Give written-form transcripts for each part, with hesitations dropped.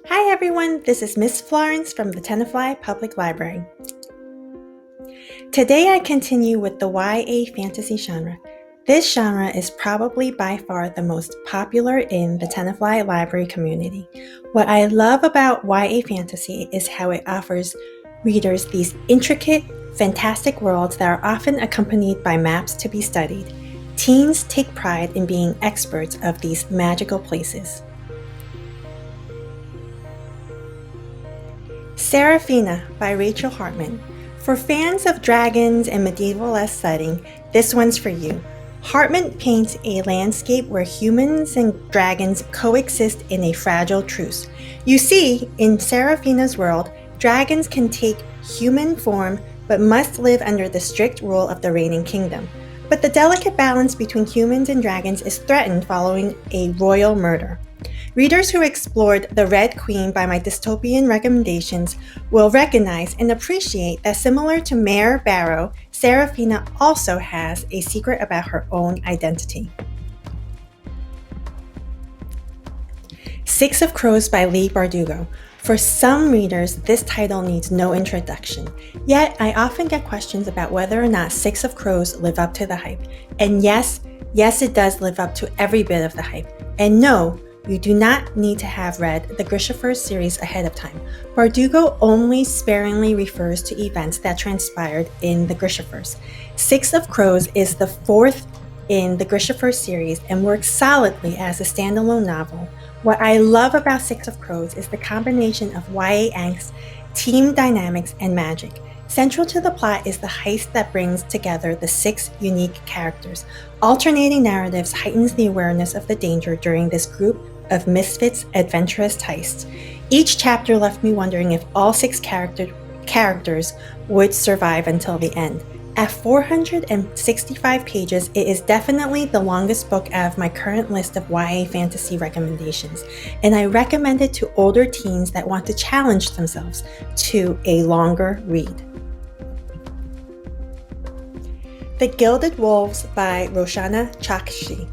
Hi everyone, this is Miss Florence from the Tenafly Public Library. Today I continue with the YA fantasy genre. This genre is probably by far the most popular in the Tenafly Library community. What I love about YA fantasy is how it offers readers these intricate, fantastic worlds that are often accompanied by maps to be studied. Teens take pride in being experts of these magical places. Seraphina by Rachel Hartman. For fans of dragons and medieval-esque setting, this one's for you. Hartman paints a landscape where humans and dragons coexist in a fragile truce. You see, in Seraphina's world, dragons can take human form but must live under the strict rule of the reigning kingdom. But the delicate balance between humans and dragons is threatened following a royal murder. Readers who explored The Red Queen by my dystopian recommendations will recognize and appreciate that similar to Mayor Barrow, Seraphina also has a secret about her own identity. Six of Crows by Leigh Bardugo. For some readers, this title needs no introduction. Yet, I often get questions about whether or not Six of Crows live up to the hype. And yes, it does live up to every bit of the hype. And no, you do not need to have read the Grishaverse series ahead of time. Bardugo only sparingly refers to events that transpired in the Grishaverse. Six of Crows is the fourth in the Grishaverse series and works solidly as a standalone novel. What I love about Six of Crows is the combination of YA angst, team dynamics, and magic. Central to the plot is the heist that brings together the six unique characters. Alternating narratives heightens the awareness of the danger during this group of misfits adventurous heists. Each chapter left me wondering if all six characters would survive until the end. At 465 pages, it is definitely the longest book out of my current list of YA fantasy recommendations, and I recommend it to older teens that want to challenge themselves to a longer read. The Gilded Wolves by Roshana Chakshi.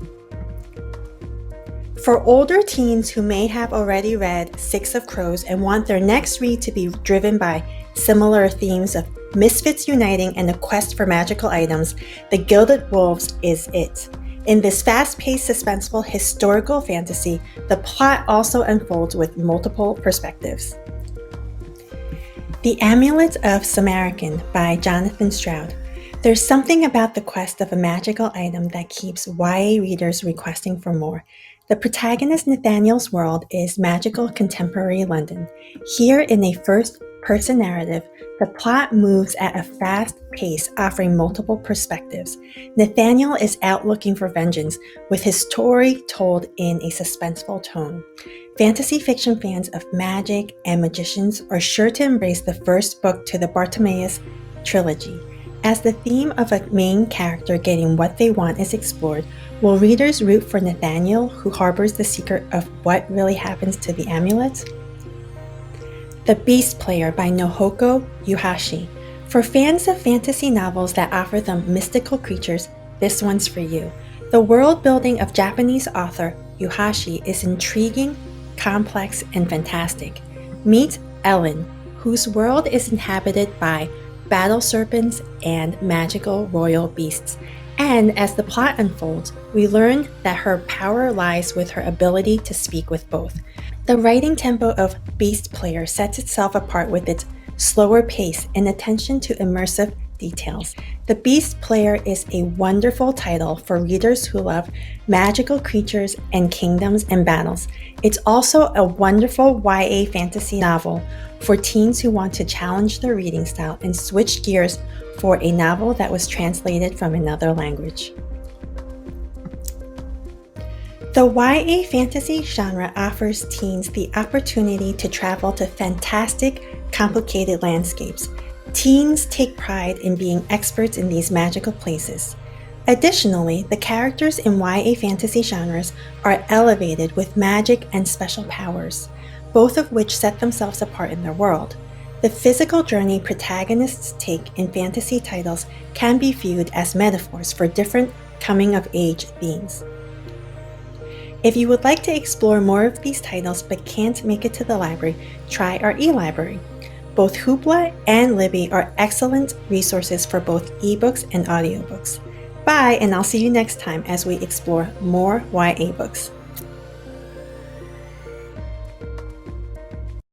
For older teens who may have already read Six of Crows and want their next read to be driven by similar themes of misfits uniting and a quest for magical items, The Gilded Wolves is it. In this fast-paced, suspenseful historical fantasy, the plot also unfolds with multiple perspectives. The Amulet of Samaritans by Jonathan Stroud. There's something about the quest of a magical item that keeps YA readers requesting for more. The protagonist Nathaniel's world is magical contemporary London. Here in a first-person narrative, the plot moves at a fast pace, offering multiple perspectives. Nathaniel is out looking for vengeance, with his story told in a suspenseful tone. Fantasy fiction fans of magic and magicians are sure to embrace the first book to the Bartimaeus trilogy. As the theme of a main character getting what they want is explored, will readers root for Nathaniel, who harbors the secret of what really happens to the amulet? The Beast Player by Nohoko Yuhashi. For fans of fantasy novels that offer them mystical creatures, this one's for you. The world building of Japanese author Yuhashi is intriguing, complex, and fantastic. Meet Ellen, whose world is inhabited by battle serpents and magical royal beasts. And as the plot unfolds, we learn that her power lies with her ability to speak with both. The writing tempo of Beast Player sets itself apart with its slower pace and attention to immersive details. The Beast Player is a wonderful title for readers who love magical creatures and kingdoms and battles. It's also a wonderful YA fantasy novel for teens who want to challenge their reading style and switch gears for a novel that was translated from another language. The YA fantasy genre offers teens the opportunity to travel to fantastic, complicated landscapes. Teens take pride in being experts in these magical places. Additionally, the characters in YA fantasy genres are elevated with magic and special powers, both of which set themselves apart in their world. The physical journey protagonists take in fantasy titles can be viewed as metaphors for different coming-of-age themes. If you would like to explore more of these titles but can't make it to the library, try our e-library. Both Hoopla and Libby are excellent resources for both ebooks and audiobooks. Bye, and I'll see you next time as we explore more YA books.